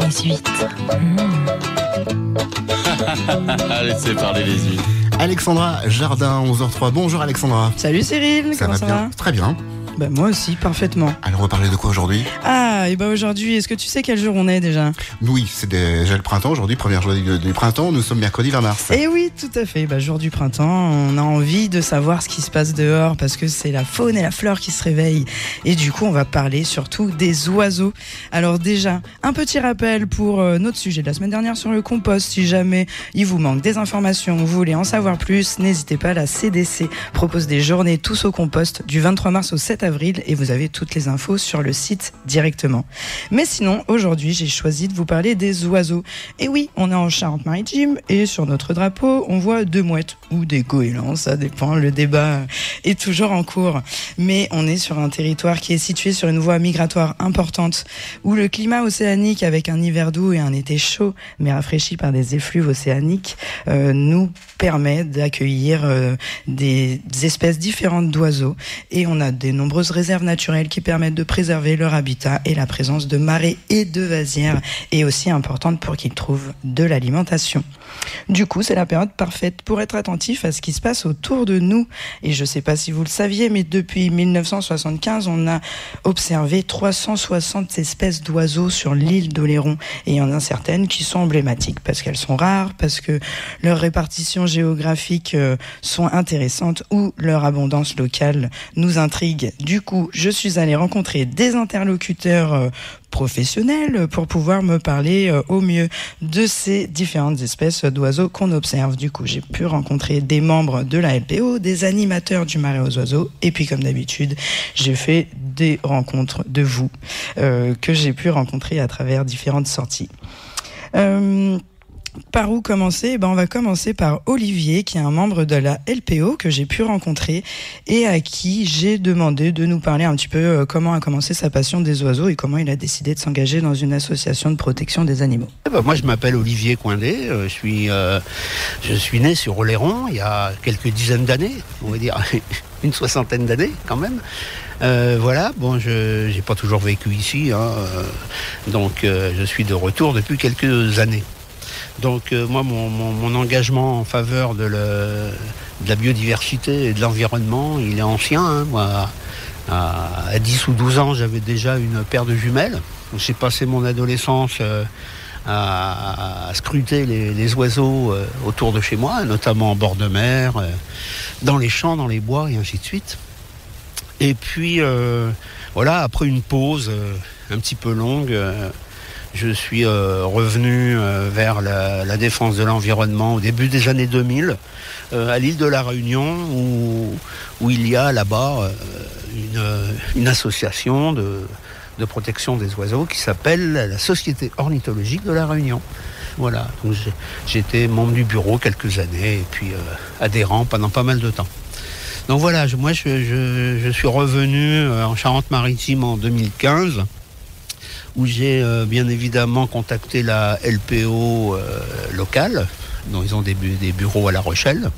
les huîtres. Laissez parler les huîtres. Alexandra Jardin, 11h03. Bonjour Alexandra. Salut Cyril, comment ça bien va? Très bien. Bah, moi aussi, parfaitement. Alors on va parler de quoi aujourd'hui? Et bah aujourd'hui, est-ce que tu sais quel jour on est déjà? Oui, c'est déjà le printemps aujourd'hui, première journée du printemps. Nous sommes mercredi 20 mars. Eh oui, tout à fait. Bah, jour du printemps, on a envie de savoir ce qui se passe dehors parce que c'est la faune et la flore qui se réveillent. Et du coup, on va parler surtout des oiseaux. Alors déjà, un petit rappel pour notre sujet de la semaine dernière sur le compost. Si jamais il vous manque des informations, vous voulez en savoir plus, n'hésitez pas. La CDC propose des journées tous au compost du 23 mars au 7 avril et vous avez toutes les infos sur le site directement. Mais sinon, aujourd'hui, j'ai choisi de vous parler des oiseaux. Et oui, on est en Charente-Maritime et sur notre drapeau, on voit 2 mouettes ou des goélands, ça dépend, le débat est toujours en cours. Mais on est sur un territoire qui est situé sur une voie migratoire importante où le climat océanique avec un hiver doux et un été chaud, mais rafraîchi par des effluves océaniques, nous permet d'accueillir des espèces différentes d'oiseaux et on a de nombreuses réserves naturelles qui permettent de préserver leur habitat et la présence de marais et de vasières est aussi importante pour qu'ils trouvent de l'alimentation. Du coup, c'est la période parfaite pour être attentif à ce qui se passe autour de nous. Et je ne sais pas si vous le saviez, mais depuis 1975, on a observé 360 espèces d'oiseaux sur l'île d'Oléron. Et il y en a certaines qui sont emblématiques parce qu'elles sont rares, parce que leur répartition géographique sont intéressantes ou leur abondance locale nous intrigue. Du coup, je suis allée rencontrer des interlocuteurs professionnels pour pouvoir me parler au mieux de ces différentes espèces d'oiseaux qu'on observe. Du coup, j'ai pu rencontrer des membres de la LPO, des animateurs du Marais aux oiseaux, et puis comme d'habitude, j'ai fait des rencontres de vous que j'ai pu rencontrer à travers différentes sorties. Par où commencer? On va commencer par Olivier, qui est un membre de la LPO que j'ai pu rencontrer et à qui j'ai demandé de nous parler un petit peu comment a commencé sa passion des oiseaux et comment il a décidé de s'engager dans une association de protection des animaux. Moi, je m'appelle Olivier Coindé. Je suis né sur Oléron il y a quelques dizaines d'années, on va dire une soixantaine d'années quand même. Je n'ai pas toujours vécu ici, donc je suis de retour depuis quelques années. Donc moi, mon engagement en faveur de la biodiversité et de l'environnement, il est ancien. Moi, à 10 ou 12 ans, j'avais déjà une paire de jumelles. J'ai passé mon adolescence à scruter les oiseaux autour de chez moi, notamment en bord de mer, dans les champs, dans les bois et ainsi de suite. Et puis, après une pause un petit peu longue, je suis revenu vers la défense de l'environnement au début des années 2000, à l'île de la Réunion, où il y a là-bas une association de protection des oiseaux qui s'appelle la Société ornithologique de la Réunion. Voilà, donc j'étais membre du bureau quelques années et puis adhérent pendant pas mal de temps. Donc voilà, moi je suis revenu en Charente-Maritime en 2015, où j'ai bien évidemment contacté la LPO locale, dont ils ont des bureaux à La Rochelle.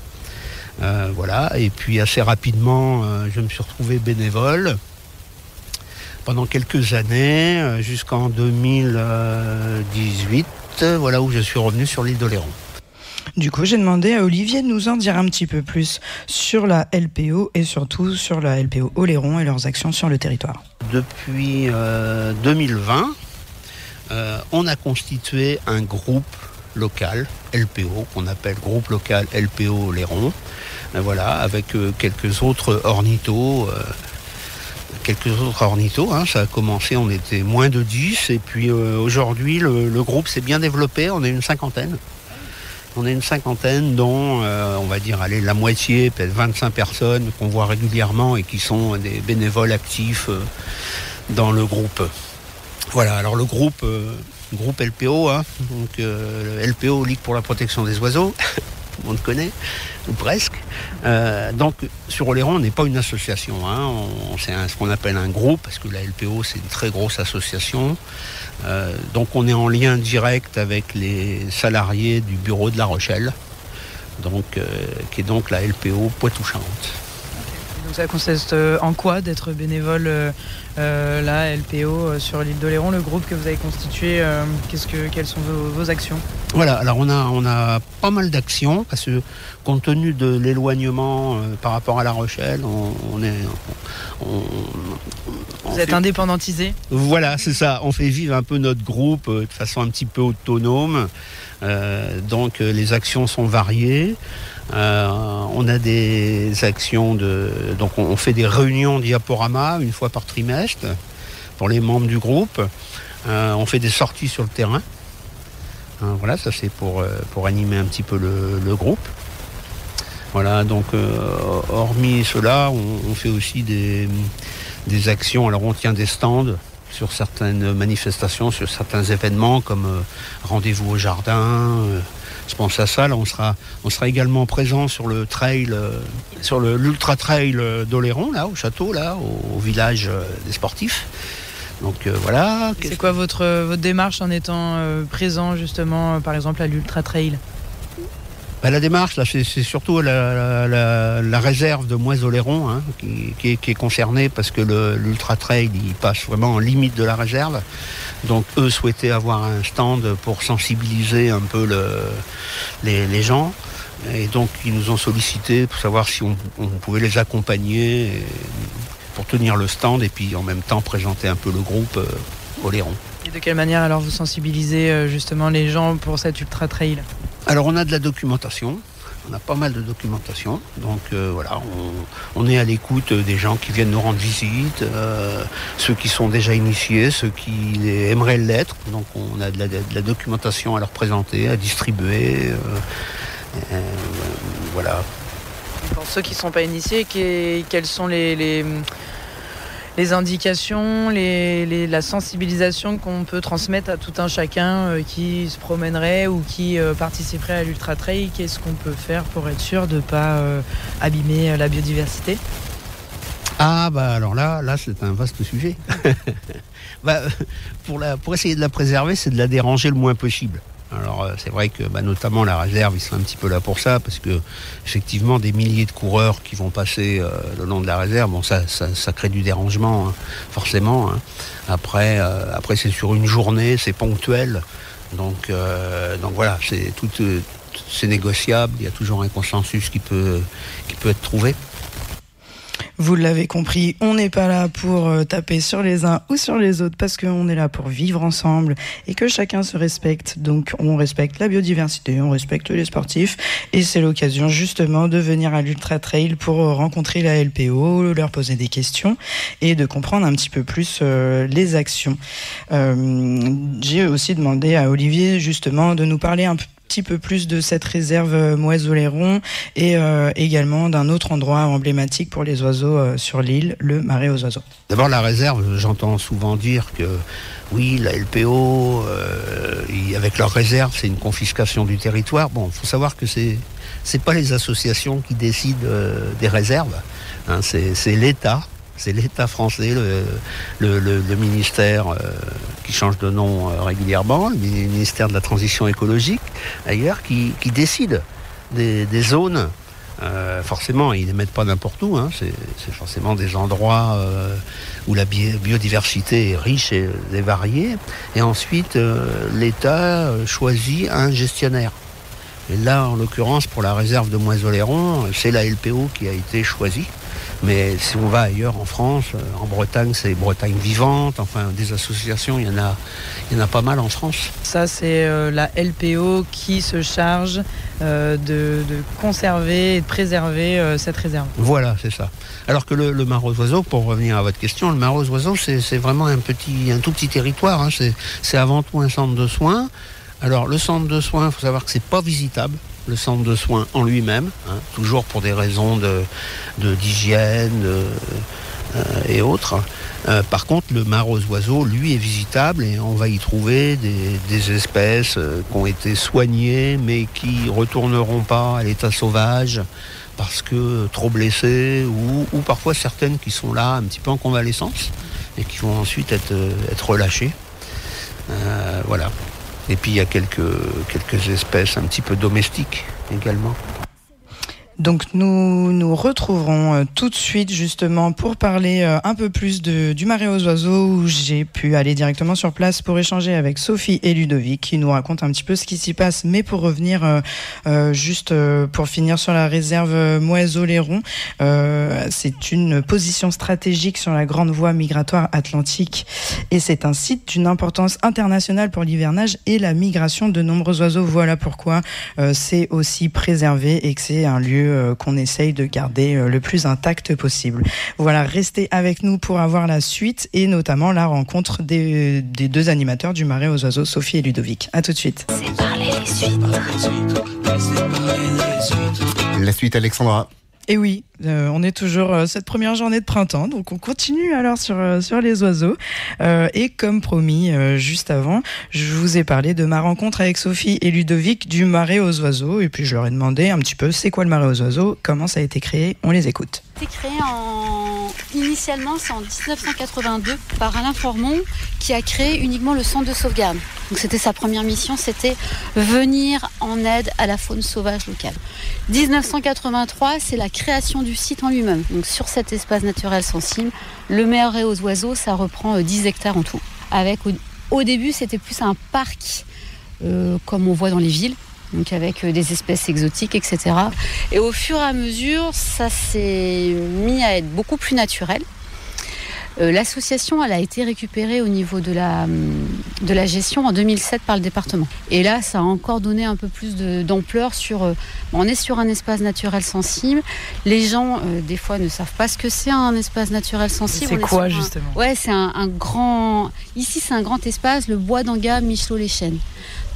Et puis assez rapidement, je me suis retrouvé bénévole pendant quelques années, jusqu'en 2018, où je suis revenu sur l'île d'Oléron. Du coup, j'ai demandé à Olivier de nous en dire un petit peu plus sur la LPO et surtout sur la LPO Oléron et leurs actions sur le territoire. Depuis 2020, on a constitué un groupe local LPO, qu'on appelle groupe local LPO Oléron, avec quelques autres ornithos. Ça a commencé, on était moins de 10, et puis aujourd'hui, le groupe s'est bien développé, on est une cinquantaine. Dont, on va dire, la moitié, peut-être 25 personnes qu'on voit régulièrement et qui sont des bénévoles actifs dans le groupe. Voilà, alors le groupe LPO, LPO, Ligue pour la protection des oiseaux, on le connaît, ou presque. Donc, sur Oléron, on n'est pas une association, c'est ce qu'on appelle un groupe, parce que la LPO, c'est une très grosse association. Donc on est en lien direct avec les salariés du bureau de La Rochelle, qui est donc la LPO Poitou-Charentes. Donc ça consiste en quoi d'être bénévole là, LPO, sur l'île d'Oléron, le groupe que vous avez constitué, quelles sont vos actions ? Voilà, alors on a pas mal d'actions, parce que compte tenu de l'éloignement par rapport à La Rochelle, vous êtes indépendantisé ? Voilà, c'est ça, on fait vivre un peu notre groupe de façon un petit peu autonome, donc les actions sont variées. On a des actions donc on fait des réunions diaporama une fois par trimestre pour les membres du groupe. On fait des sorties sur le terrain. Voilà, ça c'est pour animer un petit peu le groupe. Voilà, donc hormis cela, on fait aussi des actions. Alors on tient des stands sur certaines manifestations, sur certains événements comme rendez-vous au jardin. Je pense à ça. Là, on sera également présent sur le trail, sur l'ultra trail d'Oléron, là, au château, là, au village des sportifs. Donc voilà. C'est quoi votre démarche en étant présent justement, par exemple, à l'ultra trail ? La démarche, là, c'est surtout la réserve de Moise-Oléron qui est concernée, parce que l'ultra trail il passe vraiment en limite de la réserve. Donc eux souhaitaient avoir un stand pour sensibiliser un peu les gens. Et donc ils nous ont sollicité pour savoir si on pouvait les accompagner pour tenir le stand et puis en même temps présenter un peu le groupe Oléron. Et de quelle manière alors vous sensibilisez justement les gens pour cet ultra trail ? Alors on a de la documentation, on a pas mal de documentation, donc voilà, on est à l'écoute des gens qui viennent nous rendre visite, ceux qui sont déjà initiés, ceux qui aimeraient l'être, donc on a de la documentation à leur présenter, à distribuer, voilà. Pour ceux qui ne sont pas initiés, quelles sont les indications, la sensibilisation qu'on peut transmettre à tout un chacun qui se promènerait ou qui participerait à l'Ultra Trail? Qu'est-ce qu'on peut faire pour être sûr de ne pas abîmer la biodiversité? Alors là c'est un vaste sujet. Pour essayer de la préserver, c'est de la déranger le moins possible. Alors c'est vrai que notamment la réserve, ils sont un petit peu là pour ça, parce que effectivement des milliers de coureurs qui vont passer le long de la réserve, ça crée du dérangement, forcément. Après c'est sur une journée, c'est ponctuel, donc voilà, c'est négociable. Il y a toujours un consensus qui peut être trouvé. Vous l'avez compris, on n'est pas là pour taper sur les uns ou sur les autres, parce qu'on est là pour vivre ensemble et que chacun se respecte. Donc on respecte la biodiversité, on respecte les sportifs, et c'est l'occasion justement de venir à l'Ultra Trail pour rencontrer la LPO, leur poser des questions et de comprendre un petit peu plus les actions. J'ai aussi demandé à Olivier justement de nous parler un petit peu plus de cette réserve Moise-Oléron et également d'un autre endroit emblématique pour les oiseaux sur l'île, le Marais aux oiseaux. D'abord la réserve, j'entends souvent dire que oui, la LPO, avec leur réserve, c'est une confiscation du territoire. Bon, il faut savoir que c'est pas les associations qui décident des réserves, c'est l'État. C'est l'État français, le ministère qui change de nom régulièrement, le ministère de la Transition écologique, d'ailleurs, qui décide des zones. Forcément, ils ne les mettent pas n'importe où, c'est forcément des endroits où la biodiversité est riche et variée. Et ensuite, l'État choisit un gestionnaire. Et là, en l'occurrence, pour la réserve de Moise-Oléron, c'est la LPO qui a été choisie. Mais si on va ailleurs en France, en Bretagne, c'est Bretagne Vivante, enfin des associations, il y en a pas mal en France. Ça, c'est la LPO qui se charge de conserver et de préserver cette réserve. Voilà, c'est ça. Alors que le Marais aux oiseaux, pour revenir à votre question, le Marais aux oiseaux, c'est vraiment un tout petit territoire, c'est avant tout un centre de soins. Alors le centre de soins, il faut savoir que c'est pas visitable. Le centre de soins en lui-même, toujours pour des raisons d'hygiène et autres. Par contre, le Marais aux oiseaux, lui, est visitable et on va y trouver des espèces qui ont été soignées mais qui retourneront pas à l'état sauvage parce que trop blessées, ou parfois certaines qui sont là un petit peu en convalescence et qui vont ensuite être relâchées. Voilà. Et puis il y a quelques espèces un petit peu domestiques également. Donc nous nous retrouverons tout de suite justement pour parler un peu plus du Marais aux oiseaux, où j'ai pu aller directement sur place pour échanger avec Sophie et Ludovic qui nous racontent un petit peu ce qui s'y passe. Mais pour revenir juste pour finir sur la réserve Moët-Oléron, c'est une position stratégique sur la grande voie migratoire atlantique et c'est un site d'une importance internationale pour l'hivernage et la migration de nombreux oiseaux. Voilà pourquoi c'est aussi préservé et que c'est un lieu qu'on essaye de garder le plus intact possible. Voilà, restez avec nous pour avoir la suite et notamment la rencontre des deux animateurs du Marais aux oiseaux, Sophie et Ludovic. À tout de suite. C'est parler les suites. La suite, Alexandra. Et oui, on est toujours cette première journée de printemps, donc on continue alors sur les oiseaux. Et comme promis juste avant, je vous ai parlé de ma rencontre avec Sophie et Ludovic du Marais aux oiseaux. Et puis je leur ai demandé un petit peu c'est quoi le Marais aux oiseaux, comment ça a été créé, on les écoute. C'était créé initialement, c'est en 1982 par Alain Formon qui a créé uniquement le centre de sauvegarde. Donc c'était sa première mission, c'était venir en aide à la faune sauvage locale. 1983, c'est la création du site en lui-même. Donc sur cet espace naturel sensible, le Marais aux oiseaux, ça reprend 10 hectares en tout. Avec au début, c'était plus un parc comme on voit dans les villes. Donc avec des espèces exotiques, etc. Et au fur et à mesure, ça s'est mis à être beaucoup plus naturel. L'association, elle a été récupérée au niveau de la gestion en 2007 par le département. Et là, ça a encore donné un peu plus d'ampleur sur... on est sur un espace naturel sensible. Les gens, des fois, ne savent pas ce que c'est un espace naturel sensible. C'est quoi, justement ? Ouais, c'est un grand... Ici, c'est un grand espace, le bois d'Anga, Michelot-les-Chênes.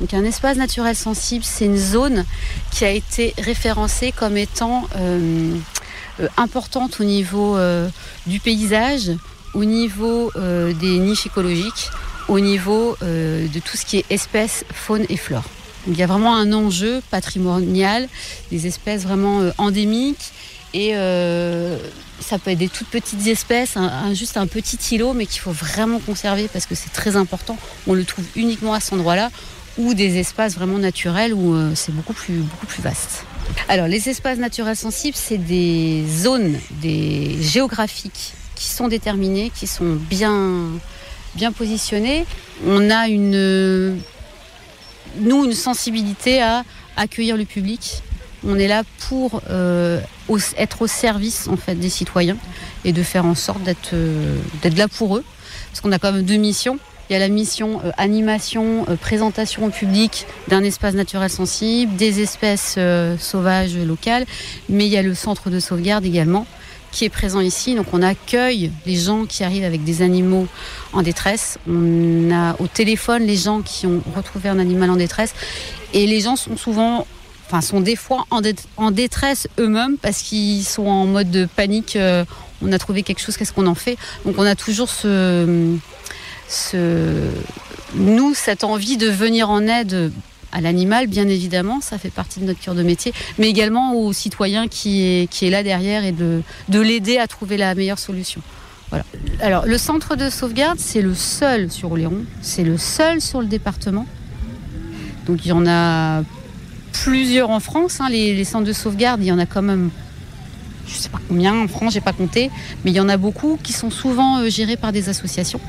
Donc un espace naturel sensible, c'est une zone qui a été référencée comme étant importante au niveau du paysage, au niveau des niches écologiques, au niveau de tout ce qui est espèces, faune et flore. Donc, il y a vraiment un enjeu patrimonial, des espèces vraiment endémiques et ça peut être des toutes petites espèces, juste un petit îlot mais qu'il faut vraiment conserver parce que c'est très important. On le trouve uniquement à cet endroit-là ou des espaces vraiment naturels où c'est beaucoup plus vaste. Alors les espaces naturels sensibles, c'est des zones géographiques qui sont déterminées, qui sont bien positionnées. On a une sensibilité à accueillir le public. On est là pour être au service en fait des citoyens et de faire en sorte d'être là pour eux. Parce qu'on a quand même 2 missions. Il y a la mission animation, présentation au public d'un espace naturel sensible, des espèces sauvages locales, mais il y a le centre de sauvegarde également qui est présent ici. Donc on accueille les gens qui arrivent avec des animaux en détresse. On a au téléphone les gens qui ont retrouvé un animal en détresse et les gens sont des fois en détresse eux-mêmes parce qu'ils sont en mode de panique. On a trouvé quelque chose, qu'est-ce qu'on en fait ? Donc on a toujours cette envie de venir en aide à l'animal, bien évidemment, ça fait partie de notre cœur de métier, mais également au citoyen qui est là derrière et de l'aider à trouver la meilleure solution. Voilà. Alors, le centre de sauvegarde, c'est le seul sur Oléron, c'est le seul sur le département. Donc, il y en a plusieurs en France, les centres de sauvegarde, il y en a quand même, je ne sais pas combien en France, j'ai pas compté, mais il y en a beaucoup qui sont souvent gérés par des associations.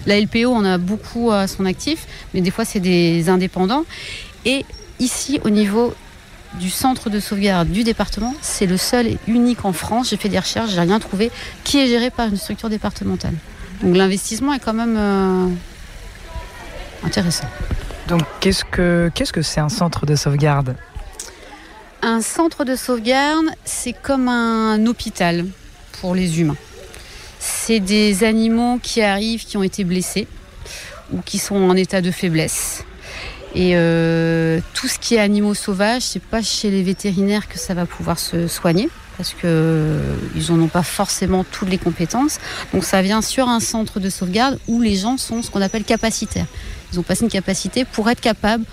La LPO en a beaucoup à son actif, mais des fois c'est des indépendants. Et ici, au niveau du centre de sauvegarde du département, c'est le seul et unique en France, j'ai fait des recherches, j'ai rien trouvé, qui est géré par une structure départementale. Donc l'investissement est quand même intéressant. Donc qu'est-ce que c'est un centre de sauvegarde ? Un centre de sauvegarde, c'est comme un hôpital pour les humains. C'est des animaux qui arrivent, qui ont été blessés ou qui sont en état de faiblesse. Et tout ce qui est animaux sauvages, c'est pas chez les vétérinaires que ça va pouvoir se soigner parce qu'ils n'en ont pas forcément toutes les compétences. Donc ça vient sur un centre de sauvegarde où les gens sont ce qu'on appelle capacitaires. Ils ont passé une capacité pour être capables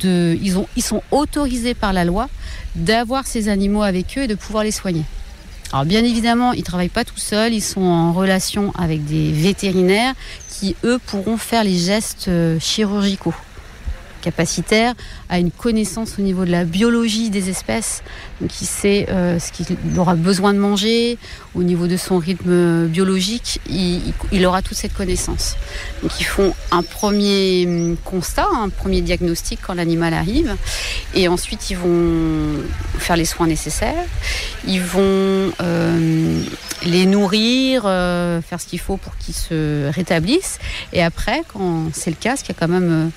ils sont autorisés par la loi d'avoir ces animaux avec eux et de pouvoir les soigner. Alors bien évidemment, ils ne travaillent pas tout seuls, ils sont en relation avec des vétérinaires qui, eux, pourront faire les gestes chirurgicaux. capacitaire, a une connaissance au niveau de la biologie des espèces, donc il sait ce qu'il aura besoin de manger, au niveau de son rythme biologique, il aura toute cette connaissance. Donc ils font un premier constat, un premier diagnostic quand l'animal arrive, et ensuite ils vont faire les soins nécessaires, ils vont les nourrir, faire ce qu'il faut pour qu'ils se rétablissent, et après, quand c'est le cas, ce qu'il y a quand même...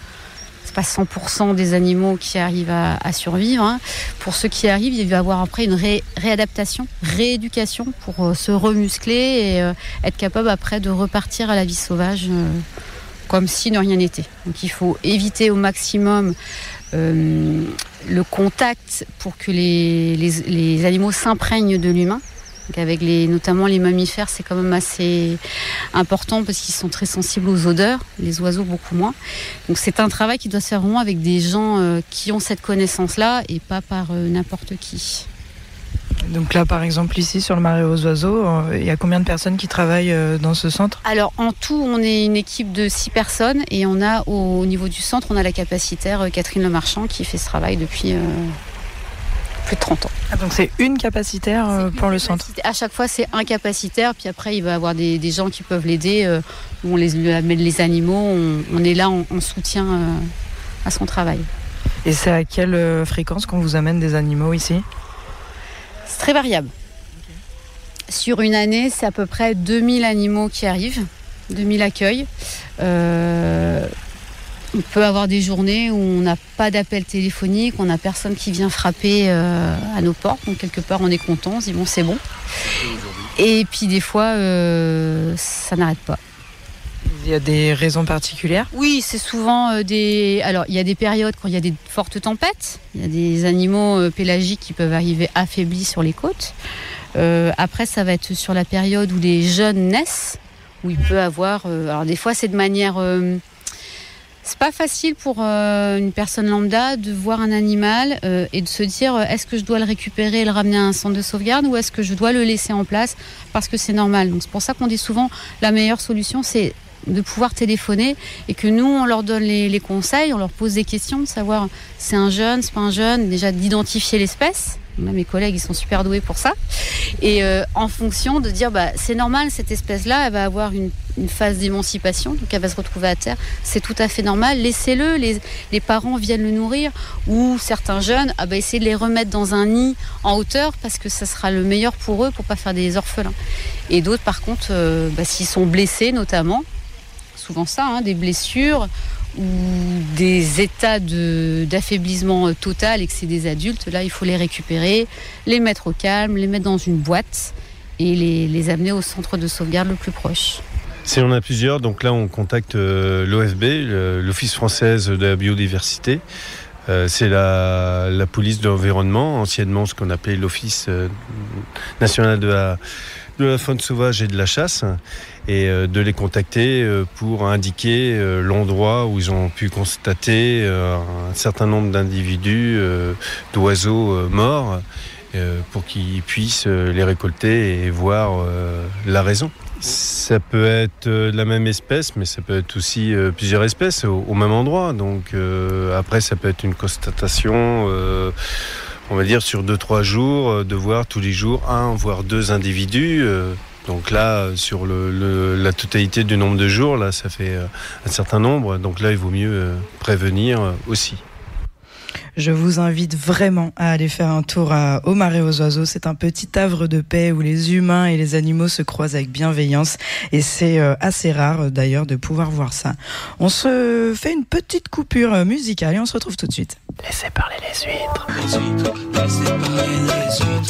c'est pas 100% des animaux qui arrivent à survivre. Hein. Pour ceux qui arrivent, il va y avoir après une réadaptation, rééducation pour se remuscler et être capable après de repartir à la vie sauvage comme si de rien n'était. Donc il faut éviter au maximum le contact pour que les animaux s'imprègnent de l'humain. Donc avec notamment les mammifères, c'est quand même assez important parce qu'ils sont très sensibles aux odeurs, les oiseaux beaucoup moins. Donc c'est un travail qui doit se faire vraiment avec des gens qui ont cette connaissance-là et pas par n'importe qui. Donc là, par exemple, ici, sur le Marais aux Oiseaux, il y a combien de personnes qui travaillent dans ce centre ? Alors, en tout, on est une équipe de 6 personnes et on a, au niveau du centre, on a la capacitaire Catherine Lemarchand qui fait ce travail depuis plus de 30 ans. Ah, donc c'est une capacitaire pour le centre ? À chaque fois, c'est un capacitaire, puis après, il va y avoir des gens qui peuvent l'aider. On les amène les animaux, on est là en soutien à son travail. Et c'est à quelle fréquence qu'on vous amène des animaux ici ? C'est très variable. Sur une année, c'est à peu près 2000 animaux qui arrivent, 2000 accueils. On peut avoir des journées où on n'a pas d'appel téléphonique, on n'a personne qui vient frapper à nos portes. Donc quelque part, on est content, on se dit bon, c'est bon. Et puis des fois, ça n'arrête pas. Il y a des raisons particulières ? Oui, c'est souvent Alors, il y a des périodes quand il y a des fortes tempêtes. Il y a des animaux pélagiques qui peuvent arriver affaiblis sur les côtes. Après, ça va être sur la période où les jeunes naissent, où il peut avoir... alors, des fois, c'est de manière... c'est pas facile pour une personne lambda de voir un animal et de se dire est-ce que je dois le récupérer et le ramener à un centre de sauvegarde ou est-ce que je dois le laisser en place parce que c'est normal. Donc, c'est pour ça qu'on dit souvent la meilleure solution, c'est de pouvoir téléphoner et que nous on leur donne les conseils, on leur pose des questions, de savoir c'est un jeune, c'est pas un jeune, déjà d'identifier l'espèce. Là, mes collègues ils sont super doués pour ça et en fonction de dire c'est normal, cette espèce là elle va avoir une phase d'émancipation, donc elle va se retrouver à terre, c'est tout à fait normal, laissez-le, les parents viennent le nourrir ou certains jeunes essayez de les remettre dans un nid en hauteur parce que ça sera le meilleur pour eux pour pas faire des orphelins. Et d'autres par contre s'ils sont blessés notamment, souvent ça, des blessures ou des états d'affaiblissement total et que c'est des adultes, là il faut les récupérer, les mettre au calme, les mettre dans une boîte et les amener au centre de sauvegarde le plus proche. Si on a plusieurs, donc là on contacte l'OFB, l'Office française de la biodiversité. C'est la police de l'environnement, anciennement ce qu'on appelait l'Office national de la faune sauvage et de la chasse, et de les contacter pour indiquer l'endroit où ils ont pu constater un certain nombre d'individus, d'oiseaux morts, pour qu'ils puissent les récolter et voir la raison. Ça peut être la même espèce, mais ça peut être aussi plusieurs espèces au même endroit. Donc après, ça peut être une constatation, on va dire sur 2-3 jours, de voir tous les jours 1 voire 2 individus. Donc là, sur la totalité du nombre de jours, là, ça fait un certain nombre. Donc là, il vaut mieux prévenir aussi. Je vous invite vraiment à aller faire un tour au Marais aux Oiseaux. C'est un petit havre de paix où les humains et les animaux se croisent avec bienveillance. Et c'est assez rare d'ailleurs de pouvoir voir ça. On se fait une petite coupure musicale et on se retrouve tout de suite. Laissez parler les huîtres.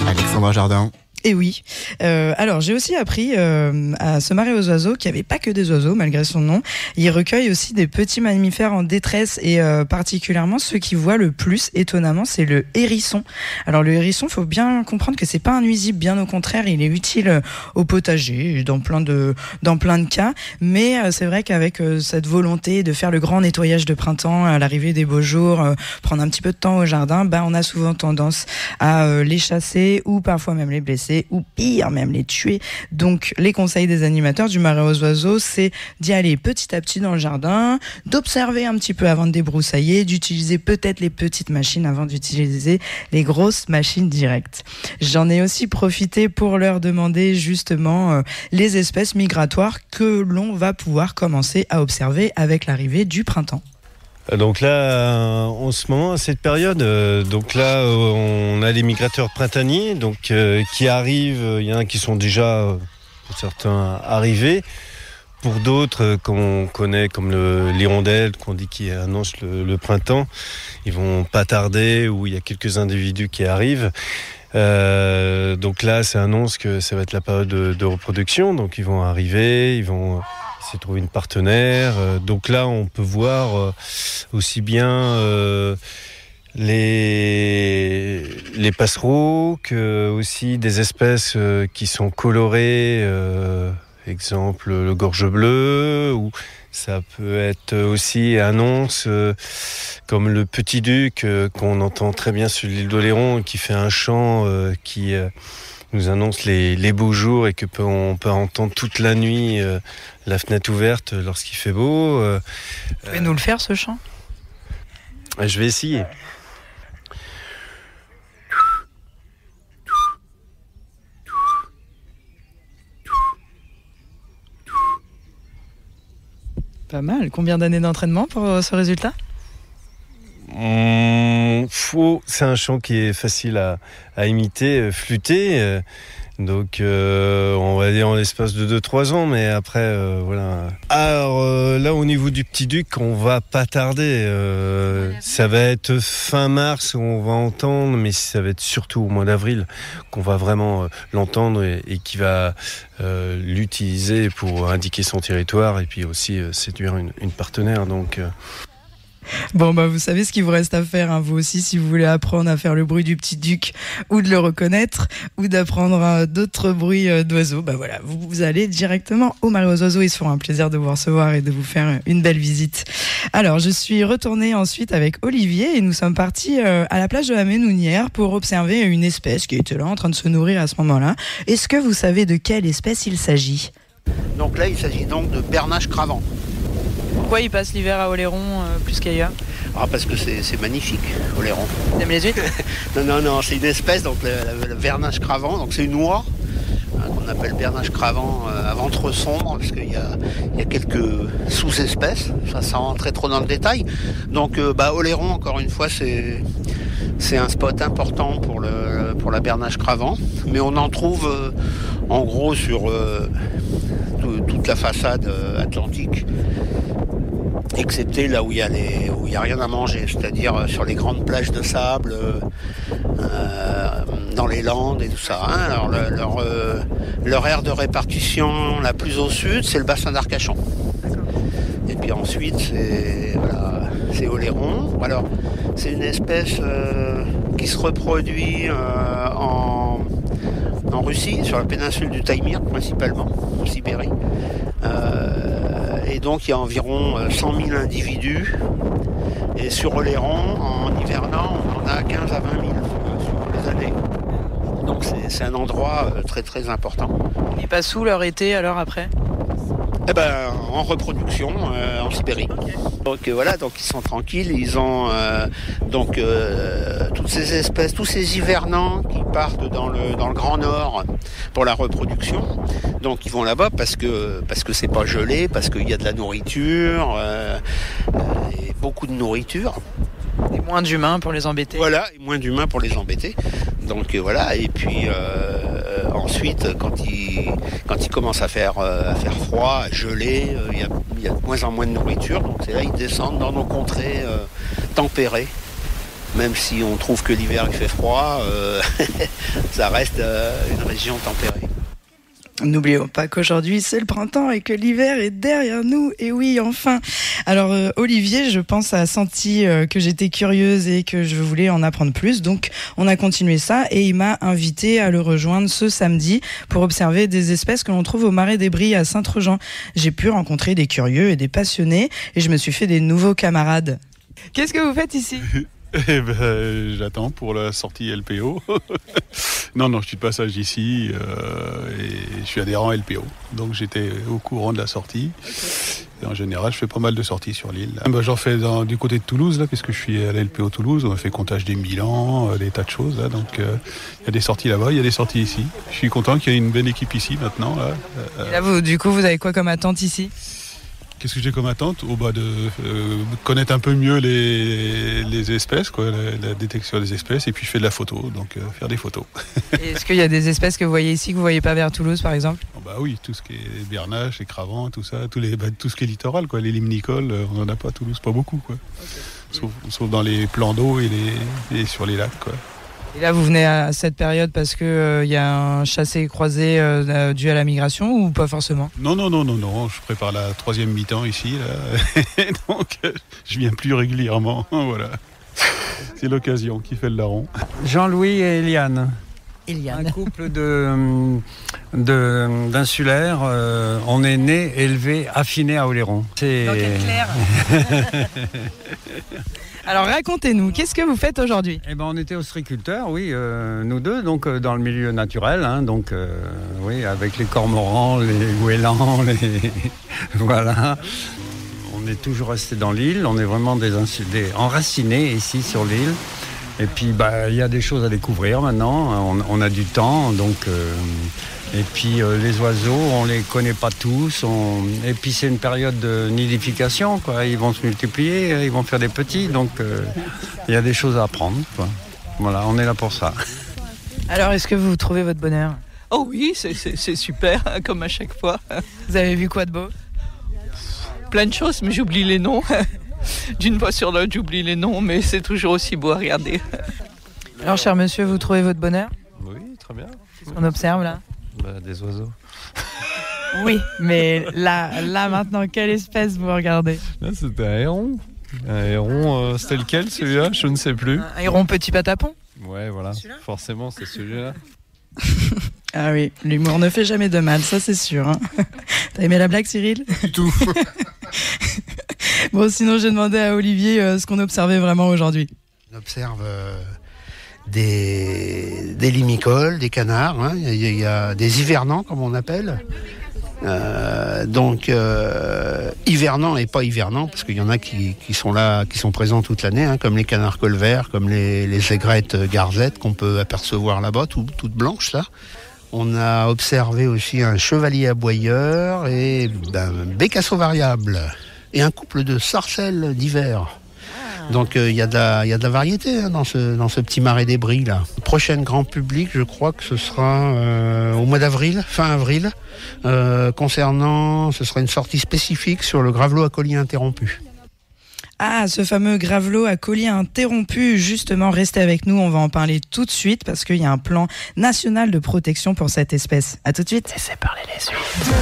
Alexandra Jardin. Et oui. Alors, j'ai aussi appris à ce Marais aux Oiseaux qu'il n'y avait pas que des oiseaux, malgré son nom. Il recueille aussi des petits mammifères en détresse et particulièrement ceux qui voient le plus, étonnamment, c'est le hérisson. Alors, le hérisson, faut bien comprendre que c'est pas un nuisible, bien au contraire, il est utile au potager, dans plein de cas. Mais c'est vrai qu'avec cette volonté de faire le grand nettoyage de printemps, à l'arrivée des beaux jours, prendre un petit peu de temps au jardin, on a souvent tendance à les chasser ou parfois même les blesser. chasser ou pire, même les tuer. Donc les conseils des animateurs du Marais aux Oiseaux, c'est d'y aller petit à petit dans le jardin, d'observer un petit peu avant de débroussailler, d'utiliser peut-être les petites machines avant d'utiliser les grosses machines directes. J'en ai aussi profité pour leur demander justement les espèces migratoires que l'on va pouvoir commencer à observer avec l'arrivée du printemps. Donc là, en ce moment, à cette période, donc là, on a les migrateurs printaniers, donc qui arrivent. Il y en a qui sont déjà, pour certains, arrivés. Pour d'autres, qu'on connaît comme l'hirondelle, qu'on dit qui annonce le printemps, ils vont pas tarder. Ou il y a quelques individus qui arrivent. Donc là, ça annonce que ça va être la période de reproduction. Donc ils vont arriver, ils vont essayer de trouver une partenaire. Donc là, on peut voir aussi bien les passereaux que aussi des espèces qui sont colorées. Exemple, le gorge bleu, ou ça peut être aussi annonce comme le petit duc qu'on entend très bien sur l'île d'Oléron, qui fait un chant qui nous annonce les beaux jours et que on peut entendre toute la nuit la fenêtre ouverte lorsqu'il fait beau. Vous pouvez nous le faire, ce chant ? Je vais essayer. Pas mal. Combien d'années d'entraînement pour ce résultat ? C'est un chant qui est facile à imiter, flûter. Donc on va dire en l'espace de 2-3 ans, mais après voilà. Alors là, au niveau du petit duc, on va pas tarder. Ça va être fin mars où on va entendre, mais ça va être surtout au mois d'avril qu'on va vraiment l'entendre et qui va l'utiliser pour indiquer son territoire et puis aussi séduire une partenaire. Donc Bon, vous savez ce qu'il vous reste à faire, hein, vous aussi, si vous voulez apprendre à faire le bruit du petit duc ou de le reconnaître ou d'apprendre d'autres bruits d'oiseaux. Voilà, vous allez directement au Marais aux Oiseaux. Ils se feront un plaisir de vous recevoir et de vous faire une belle visite. Alors, je suis retournée ensuite avec Olivier et nous sommes partis à la plage de la Ménounière pour observer une espèce qui était là en train de se nourrir à ce moment-là. Est-ce que vous savez de quelle espèce il s'agit ? Donc là, il s'agit donc de bernache cravant. Pourquoi il passe l'hiver à Oléron plus qu'ailleurs ? Parce que c'est magnifique, Oléron. Il aime les huîtres ? Non, c'est une espèce, donc le bernache cravant, donc c'est une oie qu'on appelle bernache cravant à ventre sombre, parce qu'il y a quelques sous-espèces, ça sans rentrer trop dans le détail. Donc Oléron, encore une fois, c'est un spot important pour la bernache cravant, mais on en trouve en gros sur toute la façade atlantique, excepté là où il y a rien à manger, c'est-à-dire sur les grandes plages de sable, dans les Landes et tout ça. Alors leur aire de répartition la plus au sud, c'est le bassin d'Arcachon. Et puis ensuite, c'est Oléron. Alors, c'est une espèce qui se reproduit en Russie, sur la péninsule du Taïmyr principalement, en Sibérie. Et donc il y a environ 100 000 individus. Et sur Oléron, en hivernant, on en a 15 à 20 000 sur les années. Donc c'est un endroit très très important. Ils passent où leur été alors après ? En reproduction en Sibérie. Okay. Donc voilà, donc ils sont tranquilles, ils ont toutes ces espèces, tous ces hivernants qui partent dans le Grand Nord pour la reproduction. Donc ils vont là-bas parce que c'est pas gelé, parce qu'il y a de la nourriture, et beaucoup de nourriture. Et moins d'humains pour les embêter. Voilà, et moins d'humains pour les embêter. Donc voilà, et puis ensuite, quand il commence à faire froid, à geler, il y a de moins en moins de nourriture. Donc c'est là ils descendent dans nos contrées tempérées. Même si on trouve que l'hiver il fait froid, ça reste une région tempérée. N'oublions pas qu'aujourd'hui c'est le printemps et que l'hiver est derrière nous. Et oui, enfin. Alors Olivier, je pense, a senti que j'étais curieuse et que je voulais en apprendre plus. Donc on a continué ça et il m'a invité à le rejoindre ce samedi pour observer des espèces que l'on trouve au Marais des Bries à Saint-Trojan. J'ai pu rencontrer des curieux et des passionnés et je me suis fait des nouveaux camarades. Qu'est-ce que vous faites ici ? J'attends pour la sortie LPO. Non, je suis de passage ici et je suis adhérent à LPO. Donc j'étais au courant de la sortie. Et en général, je fais pas mal de sorties sur l'île. J'en fais du côté de Toulouse, là, puisque je suis à la LPO Toulouse. On a fait comptage des Milans, des tas de choses. Là, donc il y a des sorties là-bas, il y a des sorties ici. Je suis content qu'il y ait une belle équipe ici maintenant. Là, Et là, vous avez quoi comme attente ici ? Qu'est-ce que j'ai comme attente ? De connaître un peu mieux les espèces, quoi, la détection des espèces, et puis je fais de la photo, donc faire des photos. Et est-ce qu'il y a des espèces que vous voyez ici que vous ne voyez pas vers Toulouse, par exemple ? Oui, tout ce qui est bernaches, les cravants, tout ça, tout ce qui est littoral, quoi. Les limnicoles, on n'en a pas à Toulouse, pas beaucoup, quoi. Okay. Sauf dans les plans d'eau et sur les lacs, quoi. Et là, vous venez à cette période parce qu'il y a un chassé-croisé dû à la migration ou pas forcément ? Non. Je prépare la 3e mi-temps ici, là. Donc, je viens plus régulièrement. Voilà. C'est l'occasion qui fait le larron. Jean-Louis et Eliane. Un couple d'insulaires. On est né, élevé, affiné à Oléron. C'est... Dans quel clair. Alors racontez-nous, qu'est-ce que vous faites aujourd'hui ? On était ostréiculteurs, oui, nous deux, donc dans le milieu naturel, hein, donc oui, avec les cormorans, les goélands, voilà. On est toujours restés dans l'île, on est vraiment des enracinés ici sur l'île. Et puis il y a des choses à découvrir maintenant, on a du temps, donc et puis les oiseaux, on les connaît pas tous, et puis c'est une période de nidification, quoi. Ils vont se multiplier, ils vont faire des petits, donc il y a des choses à apprendre, quoi. Voilà, on est là pour ça. Alors, est-ce que vous trouvez votre bonheur ? Oh oui, c'est super, comme à chaque fois. Vous avez vu quoi de beau ? Plein de choses, mais j'oublie les noms. D'une fois sur l'autre, j'oublie les noms, mais c'est toujours aussi beau à regarder. Alors, cher monsieur, vous trouvez votre bonheur ? Oui, très bien. Qu'est-ce qu'on observe là ? Des oiseaux. Oui, mais là maintenant, quelle espèce vous regardez ? Là, c'était un héron. Un héron, c'était lequel celui-là ? Je ne sais plus. Un héron petit patapon ? Ouais, voilà. Forcément, c'est celui-là. Ah oui, l'humour ne fait jamais de mal, ça c'est sûr. Hein. T'as aimé la blague, Cyril ? Du tout. Bon, sinon j'ai demandé à Olivier ce qu'on observait vraiment aujourd'hui. On observe des limicoles, des canards, hein. Il y a des hivernants comme on appelle. Hivernants et pas hivernants, parce qu'il y en a qui sont là, qui sont présents toute l'année, hein, comme les canards colverts, comme les aigrettes garzettes qu'on peut apercevoir là-bas, toutes blanches là. On a observé aussi un chevalier aboyeur et un bécasseau variable et un couple de sarcelles d'hiver. Donc il y a de la variété, hein, dans ce petit marais des Bries là. Prochaine grand public, je crois que ce sera au mois d'avril, fin avril. Ce sera une sortie spécifique sur le gravelot à collier interrompu. Ah, ce fameux gravelot à collier interrompu, justement, restez avec nous, on va en parler tout de suite parce qu'il y a un plan national de protection pour cette espèce. À tout de suite. Laissez parler les huîtres.